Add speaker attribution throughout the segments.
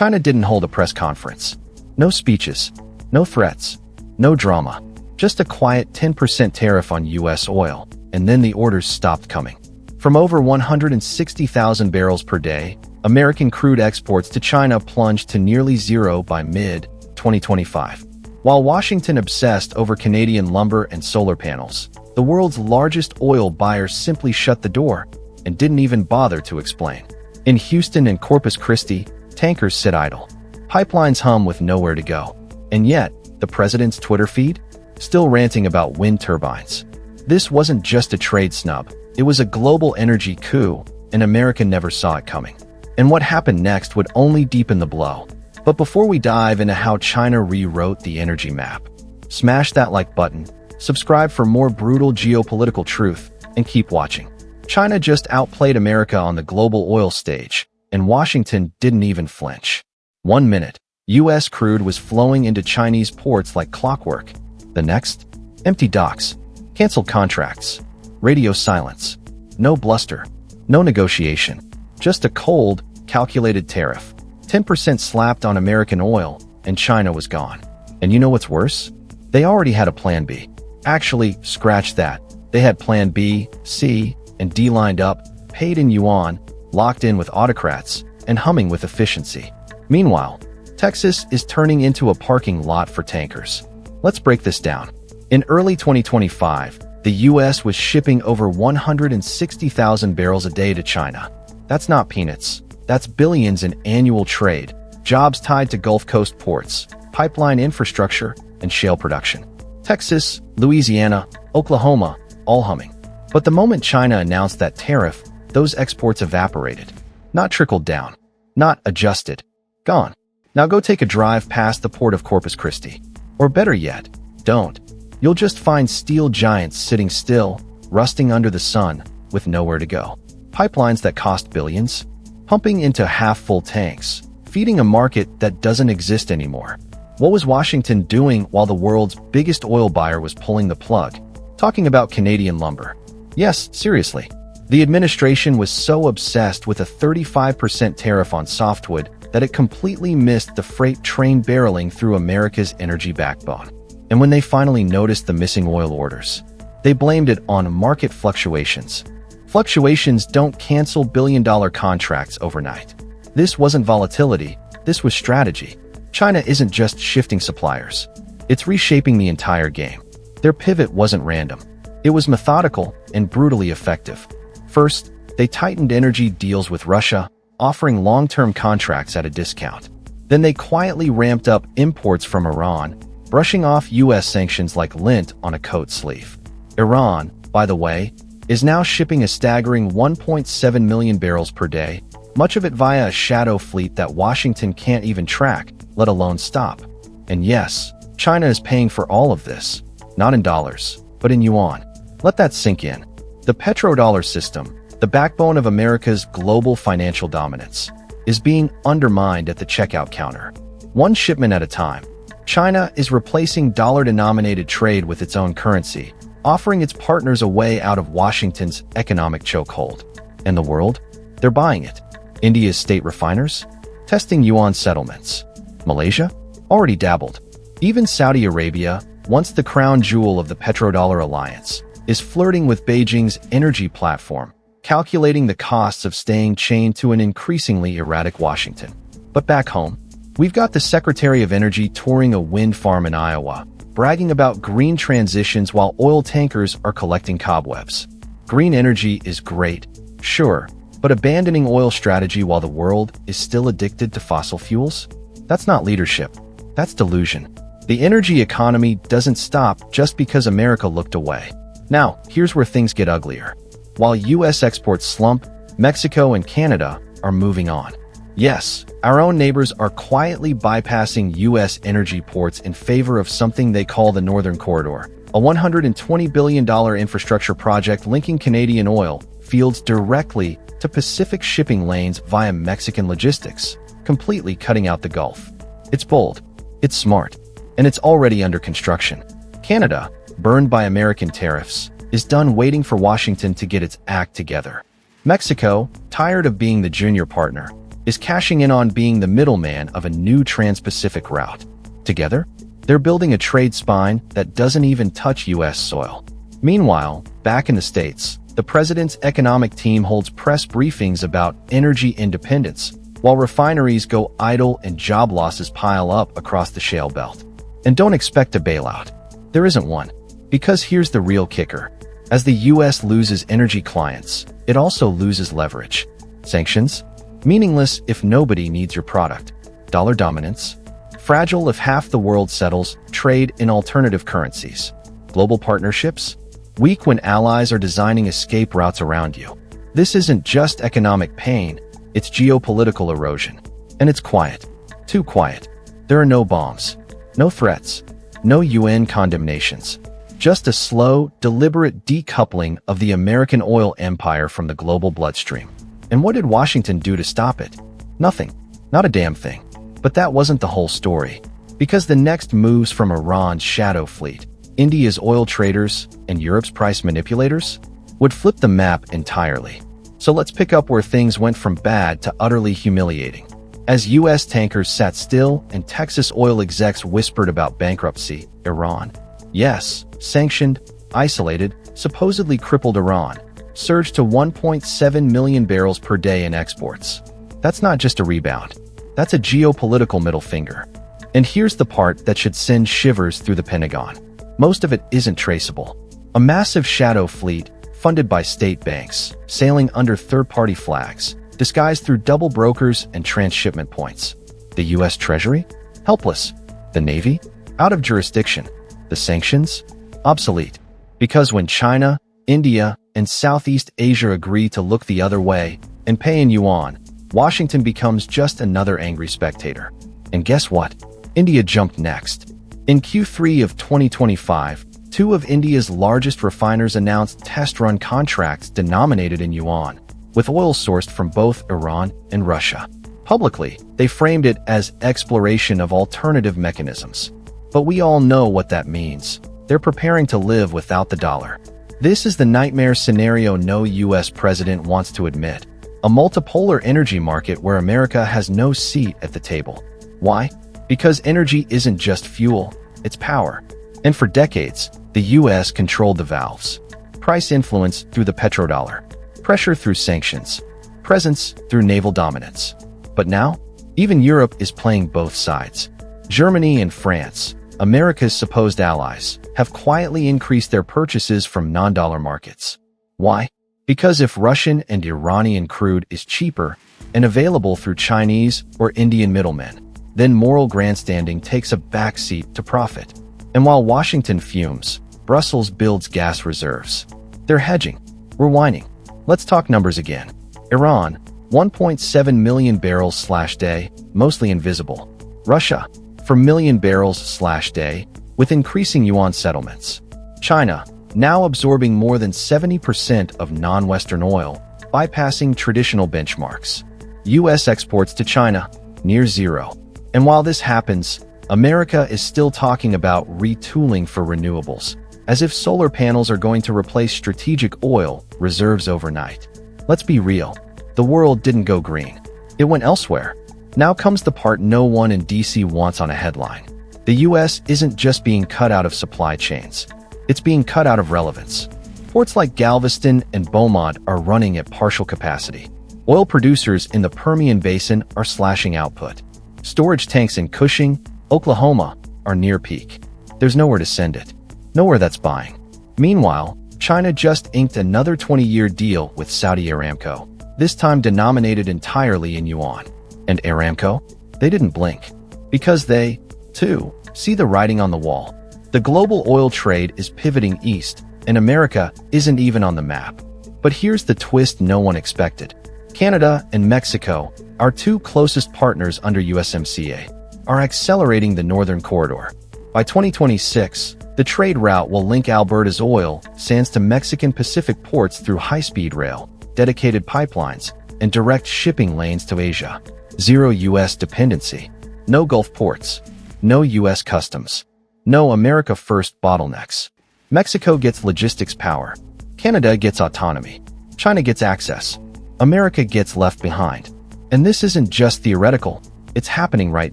Speaker 1: China didn't hold a press conference. No speeches, no threats, no drama. Just a quiet 10% tariff on US oil, and then the orders stopped coming. From over 160,000 barrels per day, American crude exports to China plunged to nearly zero by mid-2025. While Washington obsessed over Canadian lumber and solar panels, the world's largest oil buyer simply shut the door and didn't even bother to explain. In Houston and Corpus Christi, tankers sit idle. Pipelines hum with nowhere to go. And yet, the president's Twitter feed? Still ranting about wind turbines. This wasn't just a trade snub. It was a global energy coup, and America never saw it coming. And what happened next would only deepen the blow. But before we dive into how China rewrote the energy map, smash that like button, subscribe for more brutal geopolitical truth, and keep watching. China just outplayed America on the global oil stage, and Washington didn't even flinch. 1 minute, US crude was flowing into Chinese ports like clockwork. The next, empty docks, canceled contracts, radio silence, no bluster, no negotiation, just a cold, calculated tariff. 10% slapped on American oil, and China was gone. And you know what's worse? They already had a plan B. Actually, scratch that. They had plan B, C, and D lined up, paid in yuan, locked in with autocrats, and humming with efficiency. Meanwhile, Texas is turning into a parking lot for tankers. Let's break this down. In early 2025, the US was shipping over 160,000 barrels a day to China. That's not peanuts. That's billions in annual trade, jobs tied to Gulf Coast ports, pipeline infrastructure, and shale production. Texas, Louisiana, Oklahoma, all humming. But the moment China announced that tariff, those exports evaporated. Not trickled down. Not adjusted. Gone. Now go take a drive past the port of Corpus Christi. Or better yet, don't. You'll just find steel giants sitting still, rusting under the sun, with nowhere to go. Pipelines that cost billions, pumping into half-full tanks, feeding a market that doesn't exist anymore. What was Washington doing while the world's biggest oil buyer was pulling the plug? Talking about Canadian lumber. Yes, seriously. The administration was so obsessed with a 35% tariff on softwood that it completely missed the freight train barreling through America's energy backbone. And when they finally noticed the missing oil orders, they blamed it on market fluctuations. Fluctuations don't cancel billion-dollar contracts overnight. This wasn't volatility, this was strategy. China isn't just shifting suppliers. It's reshaping the entire game. Their pivot wasn't random. It was methodical and brutally effective. First, they tightened energy deals with Russia, offering long-term contracts at a discount. Then they quietly ramped up imports from Iran, brushing off US sanctions like lint on a coat sleeve. Iran, by the way, is now shipping a staggering 1.7 million barrels per day, much of it via a shadow fleet that Washington can't even track, let alone stop. And yes, China is paying for all of this, not in dollars, but in yuan. Let that sink in. The petrodollar system, the backbone of America's global financial dominance, is being undermined at the checkout counter. One shipment at a time. China is replacing dollar-denominated trade with its own currency, offering its partners a way out of Washington's economic chokehold. And the world? They're buying it. India's state refiners? Testing yuan settlements. Malaysia? Already dabbled. Even Saudi Arabia, once the crown jewel of the petrodollar alliance, is flirting with Beijing's energy platform, calculating the costs of staying chained to an increasingly erratic Washington. But back home, we've got the Secretary of Energy touring a wind farm in Iowa, bragging about green transitions while oil tankers are collecting cobwebs. Green energy is great, sure, but abandoning oil strategy while the world is still addicted to fossil fuels? That's not leadership. That's delusion. The energy economy doesn't stop just because America looked away. Now, here's where things get uglier. While US exports slump, Mexico and Canada are moving on. Yes, our own neighbors are quietly bypassing US energy ports in favor of something they call the Northern Corridor, a $120 billion infrastructure project linking Canadian oil fields directly to Pacific shipping lanes via Mexican logistics, completely cutting out the Gulf. It's bold, it's smart, and it's already under construction. Canada, burned by American tariffs, is done waiting for Washington to get its act together. Mexico, tired of being the junior partner, is cashing in on being the middleman of a new trans-Pacific route. Together, they're building a trade spine that doesn't even touch U.S. soil. Meanwhile, back in the States, the president's economic team holds press briefings about energy independence, while refineries go idle and job losses pile up across the shale belt. And don't expect a bailout. There isn't one. Because here's the real kicker. As the U.S. loses energy clients, it also loses leverage. Sanctions? Meaningless if nobody needs your product. Dollar dominance? Fragile if half the world settles trade in alternative currencies. Global partnerships? Weak when allies are designing escape routes around you. This isn't just economic pain, it's geopolitical erosion. And it's quiet. Too quiet. There are no bombs. No threats. No UN condemnations. Just a slow, deliberate decoupling of the American oil empire from the global bloodstream. And what did Washington do to stop it? Nothing. Not a damn thing. But that wasn't the whole story. Because the next moves from Iran's shadow fleet, India's oil traders, and Europe's price manipulators would flip the map entirely. So let's pick up where things went from bad to utterly humiliating. As U.S. tankers sat still and Texas oil execs whispered about bankruptcy, Iran, yes, sanctioned, isolated, supposedly crippled Iran, surged to 1.7 million barrels per day in exports. That's not just a rebound. That's a geopolitical middle finger. And here's the part that should send shivers through the Pentagon. Most of it isn't traceable. A massive shadow fleet, funded by state banks, sailing under third-party flags, disguised through double brokers and transshipment points. The U.S. Treasury? Helpless. The Navy? Out of jurisdiction. The sanctions? Obsolete. Because when China, India, and Southeast Asia agree to look the other way and pay in yuan, Washington becomes just another angry spectator. And guess what? India jumped next. In Q3 of 2025, two of India's largest refiners announced test-run contracts denominated in yuan, with oil sourced from both Iran and Russia. Publicly, they framed it as exploration of alternative mechanisms. But we all know what that means. They're preparing to live without the dollar. This is the nightmare scenario no U.S. president wants to admit. A multipolar energy market where America has no seat at the table. Why? Because energy isn't just fuel, it's power. And for decades, the U.S. controlled the valves. Price influence through the petrodollar. Pressure through sanctions. Presence through naval dominance. But now, even Europe is playing both sides. Germany and France, America's supposed allies, have quietly increased their purchases from non-dollar markets. Why? Because if Russian and Iranian crude is cheaper and available through Chinese or Indian middlemen, then moral grandstanding takes a backseat to profit. And while Washington fumes, Brussels builds gas reserves. They're hedging. We're whining. Let's talk numbers again. Iran, 1.7 million barrels/day, mostly invisible. Russia, for million barrels/day, with increasing yuan settlements. China, now absorbing more than 70% of non-Western oil, bypassing traditional benchmarks. U.S. exports to China, near zero. And while this happens, America is still talking about retooling for renewables, as if solar panels are going to replace strategic oil reserves overnight. Let's be real. The world didn't go green. It went elsewhere. Now comes the part no one in DC wants on a headline. The U.S. isn't just being cut out of supply chains. It's being cut out of relevance. Ports like Galveston and Beaumont are running at partial capacity. Oil producers in the Permian Basin are slashing output. Storage tanks in Cushing, Oklahoma, are near peak. There's nowhere to send it. Nowhere that's buying. Meanwhile, China just inked another 20-year deal with Saudi Aramco, this time denominated entirely in yuan. And Aramco? They didn't blink. Because they, too, see the writing on the wall. The global oil trade is pivoting east, and America isn't even on the map. But here's the twist no one expected. Canada and Mexico, our two closest partners under USMCA, are accelerating the Northern Corridor. By 2026, the trade route will link Alberta's oil sands to Mexican Pacific ports through high-speed rail, dedicated pipelines, and direct shipping lanes to Asia. Zero U.S. dependency. No Gulf ports. No U.S. customs. No America First bottlenecks. Mexico gets logistics power. Canada gets autonomy. China gets access. America gets left behind. And this isn't just theoretical, it's happening right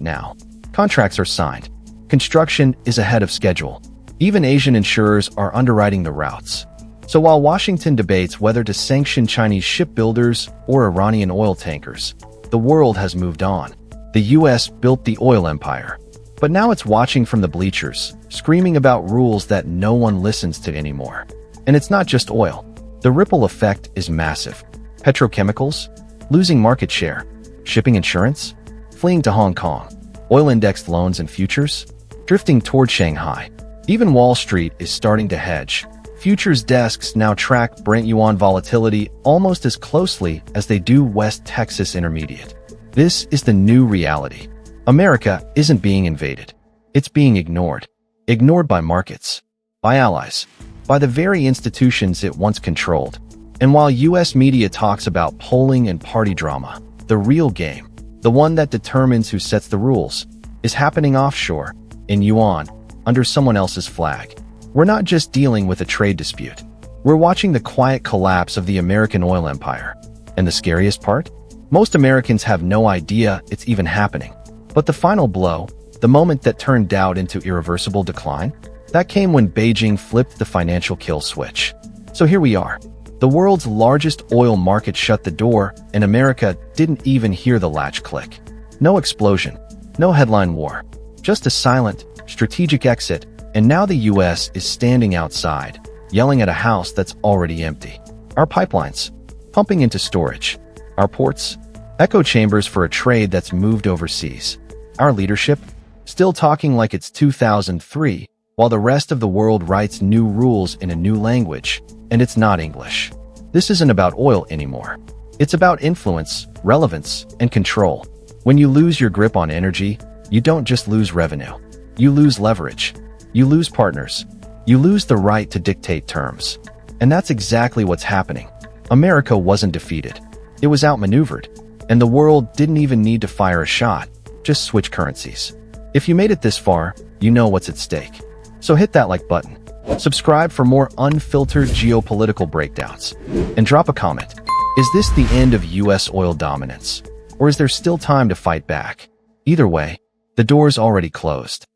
Speaker 1: now. Contracts are signed. Construction is ahead of schedule. Even Asian insurers are underwriting the routes. So while Washington debates whether to sanction Chinese shipbuilders or Iranian oil tankers, the world has moved on. The US built the oil empire. But now it's watching from the bleachers, screaming about rules that no one listens to anymore. And it's not just oil. The ripple effect is massive. Petrochemicals, losing market share, shipping insurance, fleeing to Hong Kong, oil-indexed loans and futures, drifting toward Shanghai. Even Wall Street is starting to hedge. Futures desks now track Brent yuan volatility almost as closely as they do West Texas Intermediate. This is the new reality. America isn't being invaded. It's being ignored. Ignored by markets, by allies, by the very institutions it once controlled. And while US media talks about polling and party drama, the real game, the one that determines who sets the rules, is happening offshore, in yuan, under someone else's flag. We're not just dealing with a trade dispute. We're watching the quiet collapse of the American oil empire. And the scariest part? Most Americans have no idea it's even happening. But the final blow, the moment that turned doubt into irreversible decline, that came when Beijing flipped the financial kill switch. So here we are. The world's largest oil market shut the door, and America didn't even hear the latch click. No explosion, no headline war, just a silent, strategic exit, and now the US is standing outside, yelling at a house that's already empty. Our pipelines, pumping into storage. Our ports, echo chambers for a trade that's moved overseas. Our leadership, still talking like it's 2003, while the rest of the world writes new rules in a new language, and it's not English. This isn't about oil anymore. It's about influence, relevance, and control. When you lose your grip on energy, you don't just lose revenue. You lose leverage. You lose partners. You lose the right to dictate terms. And that's exactly what's happening. America wasn't defeated. It was outmaneuvered. And the world didn't even need to fire a shot, just switch currencies. If you made it this far, you know what's at stake. So hit that like button. Subscribe for more unfiltered geopolitical breakdowns. And drop a comment. Is this the end of US oil dominance? Or is there still time to fight back? Either way, the door's already closed.